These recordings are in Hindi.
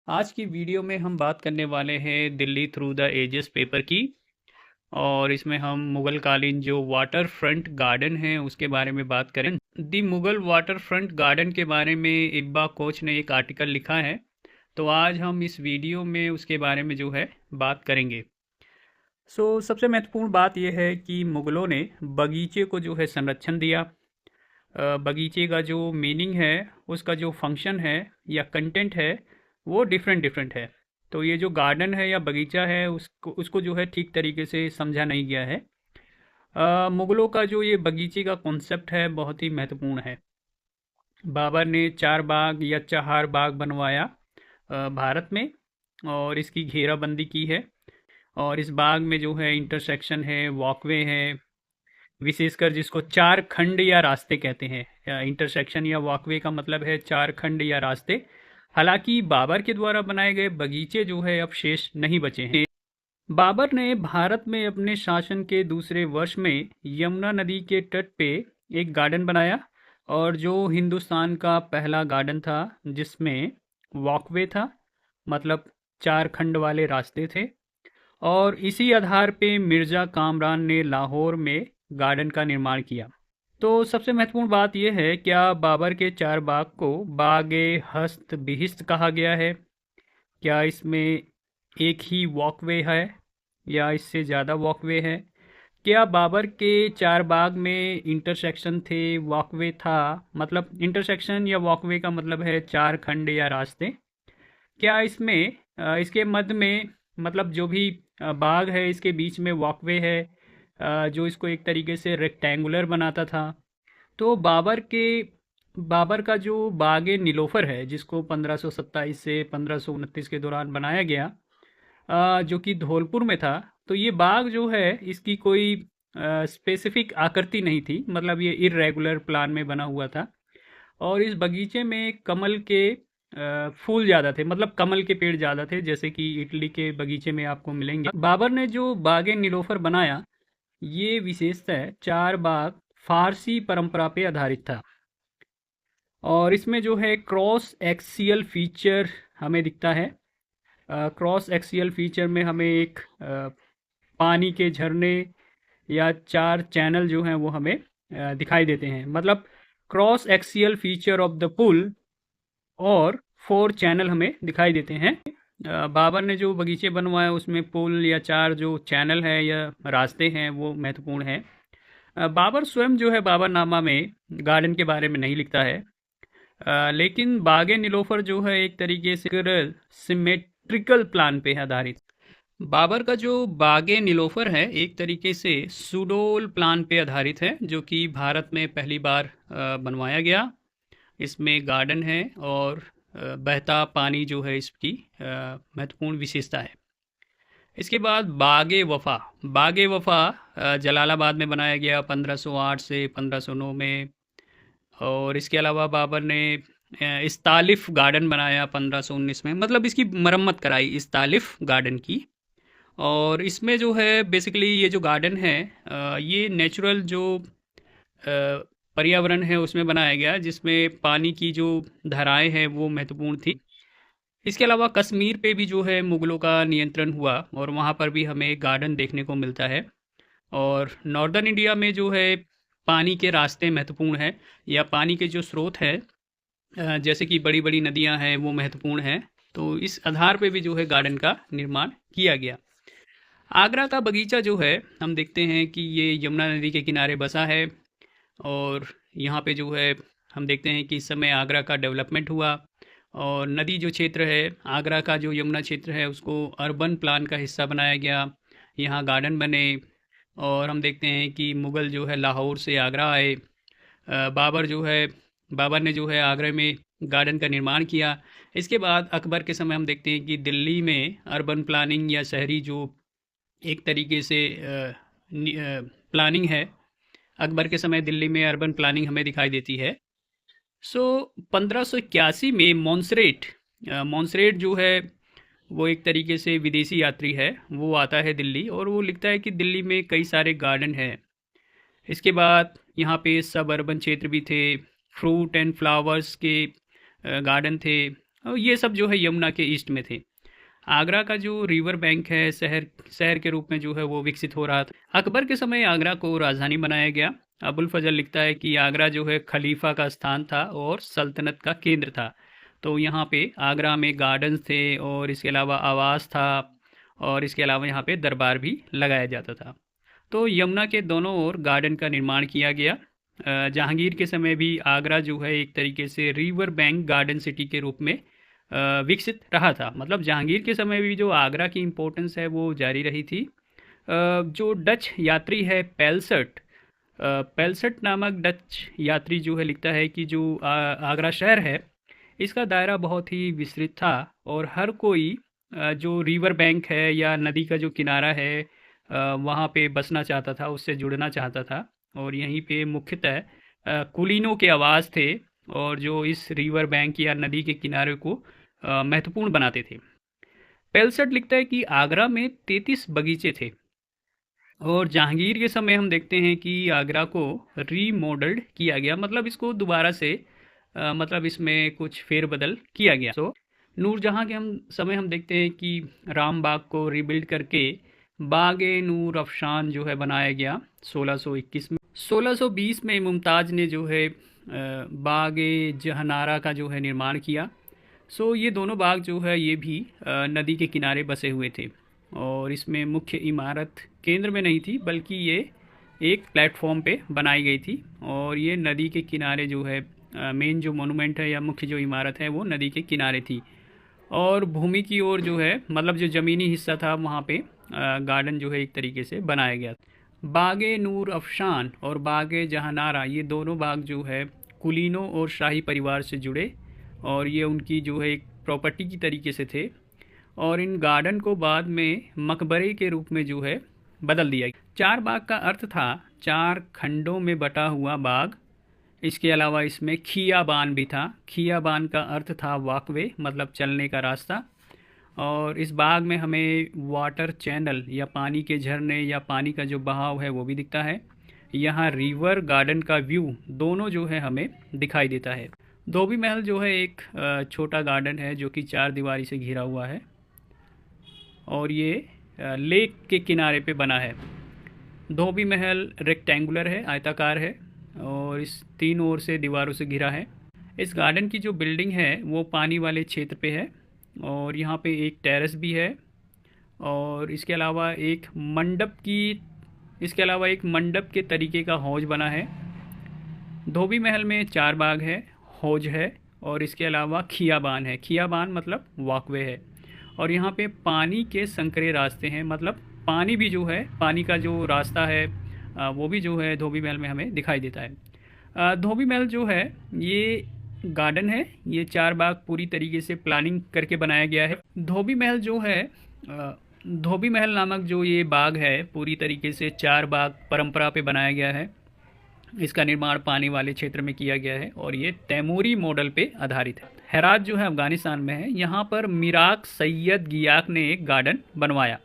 आज की वीडियो में हम बात करने वाले हैं Delhi through the ages paper की। और इसमें हम मुगल कालीन जो वाटर फ्रंट गार्डन है उसके बारे में बात करें। दी मुगल वाटर फ्रंट गार्डन के बारे में इब्बा कोच ने एक आर्टिकल लिखा है, तो आज हम इस वीडियो में उसके बारे में जो है बात करेंगे। सबसे महत्वपूर्ण बात यह है कि मुगलों ने बगीचे को जो है संरक्षण दिया। बगीचे का जो मीनिंग है, उसका जो फंक्शन है या कंटेंट है, वो डिफरेंट डिफरेंट है। तो ये जो गार्डन है या बगीचा है उसको उसको जो है ठीक तरीके से समझा नहीं गया है। मुगलों का जो ये बगीचे का कॉन्सेप्ट है बहुत ही महत्वपूर्ण है। बाबर ने चार बाग या चहार बाग बनवाया भारत में, और इसकी घेराबंदी की है। और इस बाग में जो है इंटरसेक्शन है, वॉकवे है, विशेषकर जिसको चार खंड या रास्ते कहते हैं। इंटरसेक्शन या वॉकवे का मतलब है चार खंड या रास्ते। हालांकि बाबर के द्वारा बनाए गए बगीचे जो है अब शेष नहीं बचे हैं। बाबर ने भारत में अपने शासन के दूसरे वर्ष में यमुना नदी के तट पे एक गार्डन बनाया, और जो हिंदुस्तान का पहला गार्डन था जिसमें वॉकवे था, मतलब चार खंड वाले रास्ते थे। और इसी आधार पे मिर्ज़ा कामरान ने लाहौर में गार्डन का निर्माण किया। तो सबसे महत्वपूर्ण बात यह है, क्या बाबर के चार बाग को बागे हस्त बिहिस्त कहा गया है? क्या इसमें एक ही वॉकवे है या इससे ज़्यादा वॉकवे है? क्या बाबर के चार बाग में इंटरसेक्शन थे, वॉकवे था? मतलब इंटरसेक्शन या वॉकवे का मतलब है चार खंड या रास्ते। क्या इसमें इसके मध्य में, मतलब जो भी बाग है इसके बीच में वॉकवे है, जो इसको एक तरीके से रेक्टेंगुलर बनाता था। तो बाबर का जो बाग नीलोफर है जिसको 1527 से 1529 के दौरान बनाया गया, जो कि धौलपुर में था। तो ये बाग जो है इसकी कोई स्पेसिफिक आकृति नहीं थी, मतलब ये इर्रेगुलर प्लान में बना हुआ था। और इस बगीचे में कमल के फूल ज़्यादा थे, मतलब कमल के पेड़ ज़्यादा थे, जैसे कि इटली के बगीचे में आपको मिलेंगे। बाबर ने जो बाग नीलोफर बनाया, ये विशेषता है चार बाग फारसी परंपरा पे आधारित था। और इसमें जो है क्रॉस एक्सियल फीचर हमें दिखता है। क्रॉस एक्सियल फीचर में हमें एक पानी के झरने या चार चैनल जो हैं वो हमें दिखाई देते हैं। मतलब cross axial feature of the pull or four channel हमें दिखाई देते हैं। बाबर ने जो बगीचे बनवाए उसमें पुल या चार जो चैनल है या रास्ते हैं वो महत्वपूर्ण है। बाबर स्वयं जो है बाबरनामा में गार्डन के बारे में नहीं लिखता है। लेकिन बागे नीलोफर जो है एक तरीके से सिमेट्रिकल प्लान पे आधारित। बाबर का जो बागे नीलोफर है एक तरीके से सुडोल प्लान पे आधारित है, जो कि भारत में पहली बार बनवाया गया। इसमें गार्डन है और बहता पानी जो है इसकी महत्वपूर्ण विशेषता है। इसके बाद बागे वफा। बागे वफा जलालाबाद में बनाया गया 1508 से 1509 में। और इसके अलावा बाबर ने इस्तालिफ गार्डन बनाया 1519 में, मतलब इसकी मरम्मत कराई इस्तालिफ गार्डन की। और इसमें जो है बेसिकली ये जो गार्डन है ये नेचुरल जो पर्यावरण है उसमें बनाया गया, जिसमें पानी की जो धाराएं हैं वो महत्वपूर्ण थी। इसके अलावा कश्मीर पे भी जो है मुगलों का नियंत्रण हुआ, और वहाँ पर भी हमें गार्डन देखने को मिलता है। और नॉर्दर्न इंडिया में जो है पानी के रास्ते महत्वपूर्ण है, या पानी के जो स्रोत हैं जैसे कि बड़ी बड़ी नदियाँ हैं वो महत्वपूर्ण हैं। तो इस आधार पे भी जो है गार्डन का निर्माण किया गया। आगरा का बगीचा जो है हम देखते हैं कि ये यमुना नदी के किनारे बसा है। और यहाँ पे जो है हम देखते हैं कि इस समय आगरा का डेवलपमेंट हुआ। और नदी जो क्षेत्र है आगरा का, जो यमुना क्षेत्र है, उसको अर्बन प्लान का हिस्सा बनाया गया। यहाँ गार्डन बने। और हम देखते हैं कि मुग़ल जो है लाहौर से आगरा आए। बाबर जो है बाबर ने जो है आगरा में गार्डन का निर्माण किया। इसके बाद अकबर के समय हम देखते हैं कि दिल्ली में अर्बन प्लानिंग या शहरी जो एक तरीके से प्लानिंग है, अकबर के समय दिल्ली में अर्बन प्लानिंग हमें दिखाई देती है। 1581 में मॉन्सरेट जो है वो एक तरीके से विदेशी यात्री है, वो आता है दिल्ली और वो लिखता है कि दिल्ली में कई सारे गार्डन हैं। इसके बाद यहाँ पे सब अर्बन क्षेत्र भी थे, फ्रूट एंड फ्लावर्स के गार्डन थे। और ये सब जो है यमुना के ईस्ट में थे। आगरा का जो रिवर बैंक है शहर शहर के रूप में जो है वो विकसित हो रहा था। अकबर के समय आगरा को राजधानी बनाया गया। अबुल फजल लिखता है कि आगरा जो है खलीफा का स्थान था और सल्तनत का केंद्र था। तो यहाँ पे आगरा में गार्डन्स थे और इसके अलावा आवास था और इसके अलावा यहाँ पे दरबार भी लगाया जाता था। तो यमुना के दोनों ओर गार्डन का निर्माण किया गया। जहांगीर के समय भी आगरा जो है एक तरीके से रिवर बैंक गार्डन सिटी के रूप में विकसित रहा था। मतलब जहांगीर के समय भी जो आगरा की इम्पोर्टेंस है वो जारी रही थी। जो डच यात्री है पेलसट, पेलसट नामक डच यात्री जो है लिखता है कि जो आगरा शहर है इसका दायरा बहुत ही विस्तृत था और हर कोई जो रिवर बैंक है या नदी का जो किनारा है वहाँ पे बसना चाहता था, उससे जुड़ना चाहता था। और यहीं पे मुख्यतः कुलीनों के आवास थे और जो इस रिवर बैंक या नदी के किनारे को महत्वपूर्ण बनाते थे। पेलसट लिखता है कि आगरा में 33 बगीचे थे और जहांगीर के समय हम देखते हैं कि आगरा को रीमॉडल्ड किया गया, मतलब इसको दोबारा से मतलब इसमें कुछ फेरबदल किया गया। नूरजहाँ के हम समय हम देखते हैं कि राम बाग को रीबिल्ड करके बागे नूर अफशान जो है बनाया गया 1621 में। 1620 में मुमताज़ ने जो है बागे जहनारा का जो है निर्माण किया। ये दोनों बाग जो है ये भी नदी के किनारे बसे हुए थे और इसमें मुख्य इमारत केंद्र में नहीं थी बल्कि ये एक प्लेटफॉर्म पे बनाई गई थी और ये नदी के किनारे जो है मेन जो मोनूमेंट है या मुख्य जो इमारत है वो नदी के किनारे थी। और भूमि की ओर जो है मतलब जो ज़मीनी हिस्सा था वहाँ पे गार्डन जो है एक तरीके से बनाया गया। बागे नूर अफशान और बागे जहानारा ये दोनों बाग जो है कुलीनों और शाही परिवार से जुड़े और ये उनकी जो है एक प्रॉपर्टी की तरीके से थे और इन गार्डन को बाद में मकबरे के रूप में जो है बदल दिया। चार बाग का अर्थ था 4 खंडों में बटा हुआ बाग। इसके अलावा इसमें खियाबान भी था। खियाबान का अर्थ था वॉकवे, मतलब चलने का रास्ता। और इस बाग में हमें वाटर चैनल या पानी के झरने या पानी का जो बहाव है वो भी दिखता है। यहाँ रिवर गार्डन का व्यू दोनों जो है हमें दिखाई देता है। धोबी महल जो है एक छोटा गार्डन है जो कि 4 दीवारी से घिरा हुआ है और ये लेक के किनारे पे बना है। धोबी महल रेक्टेंगुलर है, आयताकार है और इस 3 ओर से दीवारों से घिरा है। इस गार्डन की जो बिल्डिंग है वो पानी वाले क्षेत्र पे है और यहाँ पे एक टेरेस भी है और इसके अलावा एक मंडप के तरीके का हौज बना है। धोबी महल में 4 बाग है, हौज है और इसके अलावा खियाबान है। खियाबान मतलब वॉकवे है और यहाँ पे पानी के संकरे रास्ते हैं, मतलब पानी भी जो है पानी का जो रास्ता है वो भी जो है धोबी महल में हमें दिखाई देता है। धोबी महल जो है ये गार्डन है, ये 4 बाग पूरी तरीके से प्लानिंग करके बनाया गया है। धोबी महल जो है धोबी महल नामक जो ये बाग है पूरी तरीके से 4 बाग परंपरा पे बनाया गया है। इसका निर्माण पानी वाले क्षेत्र में किया गया है और ये तैमूरी मॉडल पे आधारित है। हेरात जो है अफगानिस्तान में है, यहाँ पर मिराक सैयद गियाक ने एक गार्डन बनवाया।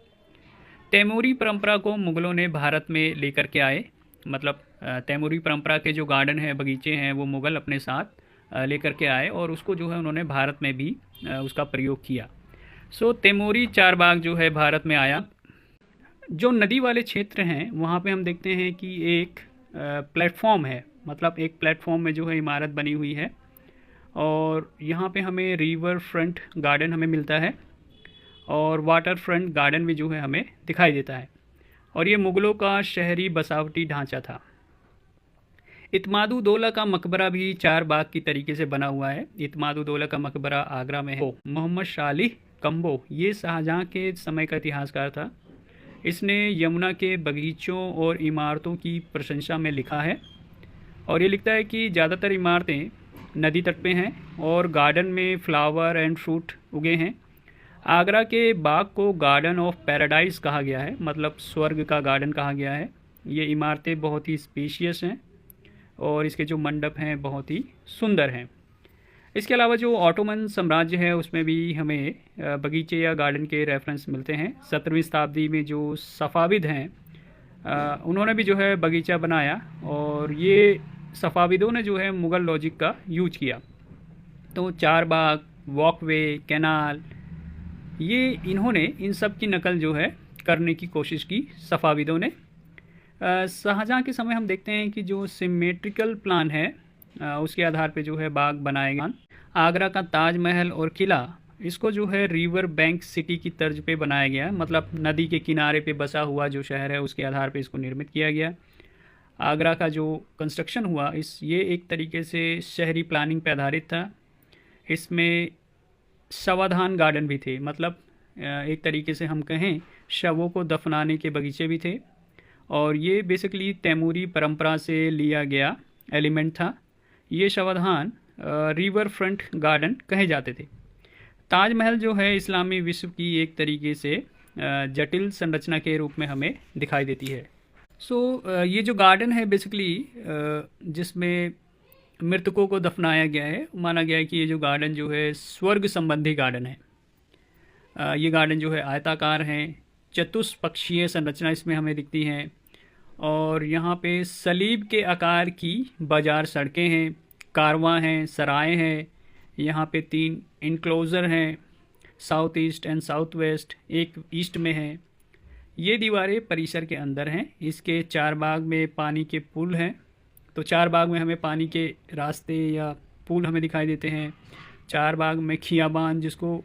तैमूरी परंपरा को मुग़लों ने भारत में लेकर के आए, मतलब तैमूरी परंपरा के जो गार्डन हैं बगीचे हैं वो मुग़ल अपने साथ लेकर के आए और उसको जो है उन्होंने भारत में भी उसका प्रयोग किया। तैमूरी 4 बाग जो है भारत में आया। जो नदी वाले क्षेत्र हैं वहाँ पे हम देखते हैं कि एक प्लेटफॉर्म है, मतलब एक प्लेटफॉर्म में जो है इमारत बनी हुई है और यहाँ पे हमें रिवर फ्रंट गार्डन हमें मिलता है और वाटर फ्रंट गार्डन भी जो है हमें दिखाई देता है और ये मुग़लों का शहरी बसावटी ढांचा था। इत्मादुद्दौला का मकबरा भी 4 बाग की तरीके से बना हुआ है। इत्मादुद्दौला का मकबरा आगरा में है। मोहम्मद शालिह कम्बो ये शाहजहाँ के समय का इतिहासकार था। इसने यमुना के बगीचों और इमारतों की प्रशंसा में लिखा है और ये लिखता है कि ज़्यादातर इमारतें नदी तट पे हैं और गार्डन में फ्लावर एंड फ्रूट उगे हैं। आगरा के बाग को गार्डन ऑफ पैराडाइज कहा गया है, मतलब स्वर्ग का गार्डन कहा गया है। ये इमारतें बहुत ही स्पेशियस हैं और इसके जो मंडप हैं बहुत ही सुंदर हैं। इसके अलावा जो ऑटोमन साम्राज्य है उसमें भी हमें बगीचे या गार्डन के रेफरेंस मिलते हैं। 17वीं शताब्दी में जो सफ़ाविद हैं उन्होंने भी जो है बगीचा बनाया और ये सफ़ाविदों ने जो है मुग़ल लॉजिक का यूज किया। तो 4 बाग, वॉकवे, कैनाल, ये इन्होंने इन सब की नकल जो है करने की कोशिश की सफ़ाविदों ने। शाहजहाँ के समय हम देखते हैं कि जो सिमेट्रिकल प्लान है उसके आधार पे जो है बाग बनाए गए। आगरा का ताजमहल और किला, इसको जो है रिवर बैंक सिटी की तर्ज पे बनाया गया, मतलब नदी के किनारे पे बसा हुआ जो शहर है उसके आधार पे इसको निर्मित किया गया। आगरा का जो कंस्ट्रक्शन हुआ ये एक तरीके से शहरी प्लानिंग पे आधारित था। इसमें शवाधान गार्डन भी थे, मतलब एक तरीके से हम कहें शवों को दफनाने के बगीचे भी थे। और ये बेसिकली तैमूरी परंपरा से लिया गया एलिमेंट था। ये शवाधान रिवर फ्रंट गार्डन कहे जाते थे। ताजमहल जो है इस्लामी विश्व की एक तरीके से जटिल संरचना के रूप में हमें दिखाई देती है। ये जो गार्डन है बेसिकली जिसमें मृतकों को दफनाया गया है, माना गया है कि ये जो गार्डन जो है स्वर्ग संबंधी गार्डन है। ये गार्डन जो है आयताकार हैं, चतुष्पक्षीय संरचना इसमें हमें दिखती हैं, और यहाँ पे सलीब के आकार की बाजार सड़कें हैं, कारवां हैं, सराय हैं। यहाँ पे 3 इनक्लोज़र हैं, south east and south west, एक ईस्ट में है। ये दीवारें परिसर के अंदर हैं। इसके 4 बाग में पानी के पुल हैं, तो 4 बाग में हमें पानी के रास्ते या पुल हमें दिखाई देते हैं। 4 बाग में खियाबान, जिसको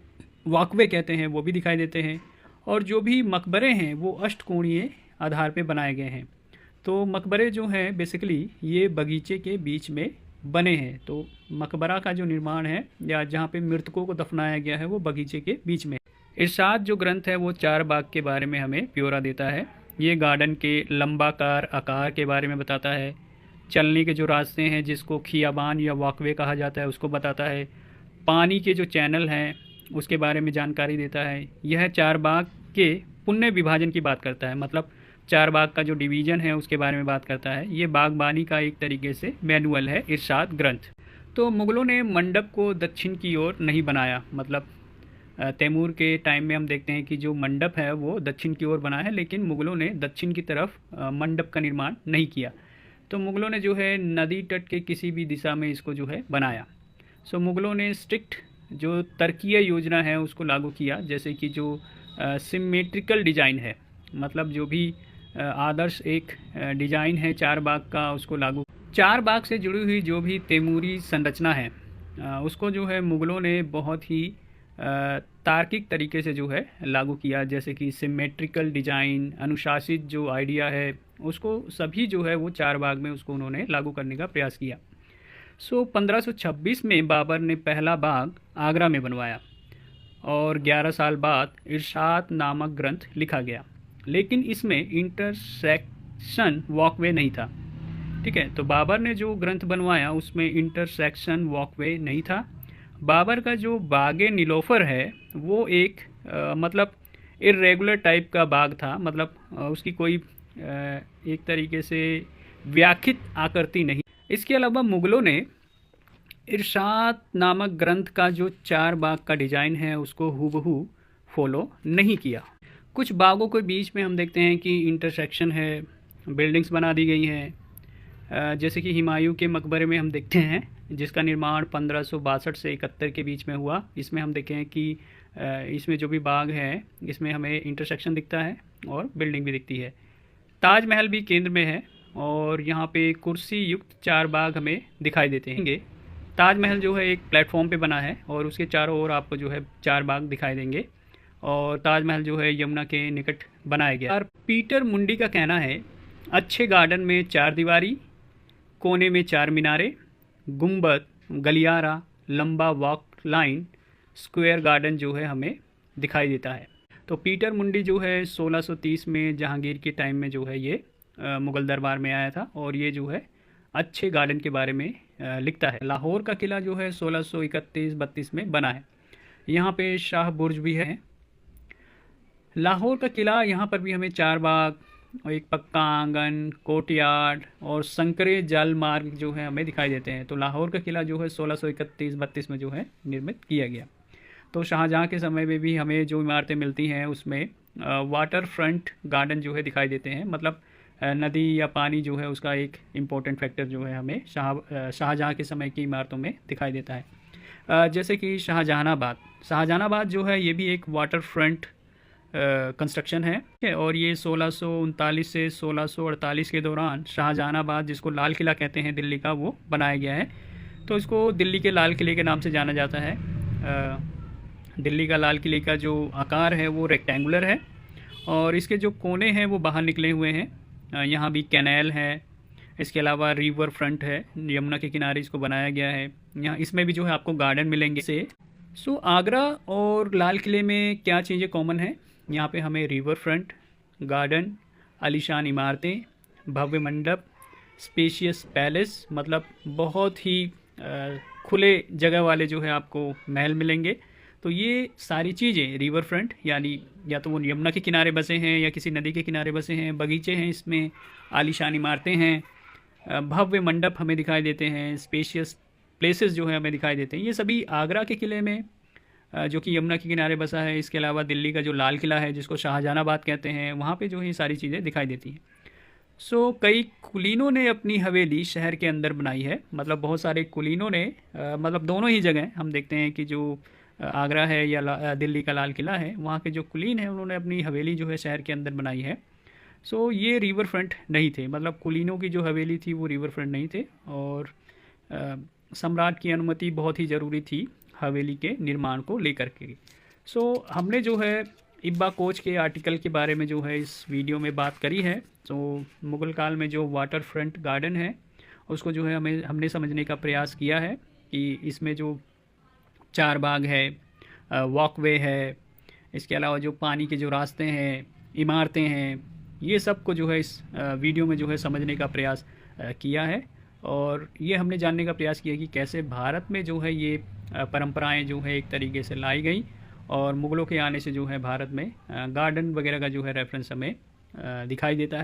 वॉकवे कहते हैं, वो भी दिखाई देते हैं। और जो भी मकबरे हैं वो अष्टकोणीय आधार पे बनाए गए हैं। तो मकबरे जो हैं बेसिकली ये बगीचे के बीच में बने हैं। तो मकबरा का जो निर्माण है या जहाँ पे मृतकों को दफनाया गया है वो बगीचे के बीच में। इरशाद जो ग्रंथ है वो 4 बाग के बारे में हमें ब्यौरा देता है। ये गार्डन के लंबाकार आकार के बारे में बताता है। चलने के जो रास्ते हैं जिसको खियाबान या वॉकवे कहा जाता है उसको बताता है। पानी के जो चैनल हैं उसके बारे में जानकारी देता है। यह 4 बाग के पुण्य विभाजन की बात करता है, मतलब 4 बाग का जो डिवीज़न है उसके बारे में बात करता है। ये बागबानी का एक तरीके से मैनुअल है इरशाद ग्रंथ। तो मुग़लों ने मंडप को दक्षिण की ओर नहीं बनाया, मतलब तैमूर के टाइम में हम देखते हैं कि जो मंडप है वो दक्षिण की ओर बना है, लेकिन मुग़लों ने दक्षिण की तरफ मंडप का निर्माण नहीं किया। तो मुग़लों ने जो है नदी तट के किसी भी दिशा में इसको जो है बनाया। मुग़लों ने स्ट्रिक्ट जो तरकीय योजना है उसको लागू किया, जैसे कि जो सिमेट्रिकल डिज़ाइन है, मतलब जो भी आदर्श एक डिज़ाइन है 4 बाग का उसको लागू। 4 बाग से जुड़ी हुई जो भी तैमूरी संरचना है उसको जो है मुग़लों ने बहुत ही तार्किक तरीके से जो है लागू किया, जैसे कि सिमेट्रिकल डिज़ाइन, अनुशासित जो आइडिया है उसको सभी जो है वो 4 बाग में उसको उन्होंने लागू करने का प्रयास किया। 1526 में बाबर ने पहला बाग आगरा में बनवाया और 11 साल बाद इरशाद नामक ग्रंथ लिखा गया, लेकिन इसमें इंटरसेक्शन वॉकवे नहीं था। ठीक है, तो बाबर ने जो ग्रंथ बनवाया उसमें इंटरसेक्शन वॉकवे नहीं था। बाबर का जो बागे नीलोफर है वो एक मतलब इरेगुलर टाइप का बाग था, मतलब उसकी कोई एक तरीके से व्याख्यित आकृति नहीं। इसके अलावा मुग़लों ने इरशाद नामक ग्रंथ का जो 4 बाग का डिज़ाइन है उसको हूबहू फॉलो नहीं किया। कुछ बागों के बीच में हम देखते हैं कि इंटरसेक्शन है, बिल्डिंग्स बना दी गई हैं, जैसे कि हुमायूं के मकबरे में हम देखते हैं जिसका निर्माण 1562 से 71 के बीच में हुआ। इसमें हम देखें कि इसमें जो भी बाग है इसमें हमें इंटरसेक्शन दिखता है और बिल्डिंग भी दिखती है। ताजमहल भी केंद्र में है और यहाँ पे कुर्सी युक्त 4 बाग हमें दिखाई देते हैं। ताजमहल जो है एक प्लेटफॉर्म पे बना है और उसके चारों ओर आपको जो है 4 बाग दिखाई देंगे, और ताजमहल जो है यमुना के निकट बनाया गया। और पीटर मुंडी का कहना है अच्छे गार्डन में 4 दीवारी, कोने में 4 मीनारे, गुंबद, गलियारा, लंबा वॉक लाइन, स्क्वायर गार्डन जो है हमें दिखाई देता है। तो पीटर मुंडी जो है 1630 में जहांगीर के टाइम में जो है ये मुग़ल दरबार में आया था और ये जो है अच्छे गार्डन के बारे में लिखता है। लाहौर का किला जो है 1631-32 में बना है। यहाँ पे शाह बुर्ज भी है। लाहौर का किला, यहाँ पर भी हमें 4 बाग और एक पक्का आंगन, कोर्टयार्ड और संकरे जल मार्ग जो है हमें दिखाई देते हैं। तो लाहौर का किला जो है 1631-32 में जो है निर्मित किया गया। तो शाहजहाँ के समय में भी हमें जो इमारतें मिलती हैं उसमें वाटर फ्रंट गार्डन जो है दिखाई देते हैं, मतलब नदी या पानी जो है उसका एक इम्पोर्टेंट फैक्टर जो है हमें शाहजहाँ के समय की इमारतों में दिखाई देता है। जैसे कि शाहजहानाबाद जो है ये भी एक वाटर फ्रंट कंस्ट्रक्शन है और ये 1639 से 1648 के दौरान शाहजहानाबाद, जिसको लाल किला कहते हैं दिल्ली का, वो बनाया गया है। तो इसको दिल्ली के लाल किले के नाम से जाना जाता है। दिल्ली का लाल किले का जो आकार है वो रेक्टेंगुलर है और इसके जो कोने हैं वो बाहर निकले हुए हैं। यहाँ भी कैनाल है, इसके अलावा रिवर फ्रंट है, यमुना के किनारे इसको बनाया गया है। यहाँ इसमें भी जो है आपको गार्डन मिलेंगे से। सो आगरा और लाल किले में क्या चीज़ें कॉमन हैं? यहाँ पे हमें रिवर फ्रंट, गार्डन, आलीशान इमारतें, भव्य मंडप, स्पेशियस पैलेस, मतलब बहुत ही खुले जगह वाले जो है आपको महल मिलेंगे। तो ये सारी चीज़ें रिवर फ्रंट, यानी या तो वो यमुना के किनारे बसे हैं या किसी नदी के किनारे बसे हैं, बगीचे हैं, इसमें आलीशान इमारतें हैं, भव्य मंडप हमें दिखाई देते हैं, स्पेशियस प्लेसेस जो है हमें दिखाई देते हैं। ये सभी आगरा के किले में जो कि यमुना के किनारे बसा है। इसके अलावा दिल्ली का जो लाल किला है जिसको शाहजहानाबाद कहते हैं, वहाँ पे जो है ये सारी चीज़ें दिखाई देती हैं। सो कई कुलीनों ने अपनी हवेली शहर के अंदर बनाई है, मतलब बहुत सारे कुलीनों ने मतलब दोनों ही जगह हम देखते हैं कि जो आगरा है या दिल्ली का लाल किला है, वहाँ के जो कुलीन हैं उन्होंने अपनी हवेली जो है शहर के अंदर बनाई है। सो ये रिवर फ्रंट नहीं थे, मतलब कुलीनों की जो हवेली थी वो रिवर फ्रंट नहीं थे और सम्राट की अनुमति बहुत ही ज़रूरी थी हवेली के निर्माण को लेकर के। सो हमने जो है इब्बा कोच के आर्टिकल के बारे में जो है इस वीडियो में बात करी है। तो मुग़ल काल में जो वाटर फ्रंट गार्डन है उसको जो है हमने समझने का प्रयास किया है कि इसमें जो चार बाग है, वॉकवे है, इसके अलावा जो पानी के जो रास्ते हैं, इमारतें हैं, ये सब को जो है इस वीडियो में जो है समझने का प्रयास किया है। और ये हमने जानने का प्रयास किया कि कैसे भारत में जो है ये परंपराएं जो है एक तरीके से लाई गई और मुग़लों के आने से जो है भारत में गार्डन वगैरह का जो है रेफरेंस हमें दिखाई देता है।